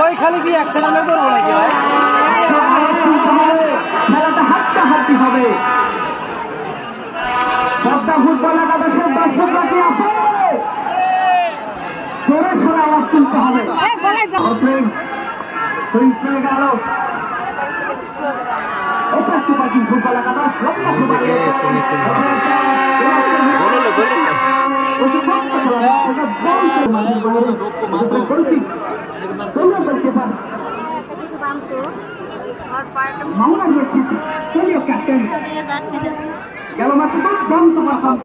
ওইখানে কি অ্যাক্সিডেন্ট করবো নাকি ভাই? খেলাটা হাড্ডাহাড্ডি হবে। পদ্মা ফুটবল একাদশের দর্শকরা কি আছে? জোরে সোরে আওয়াজ তুলতে হবে। ফুটবল একাদশ মামলা দিয়েছি। চলিও ক্যাপ্টেন গেল মাত্র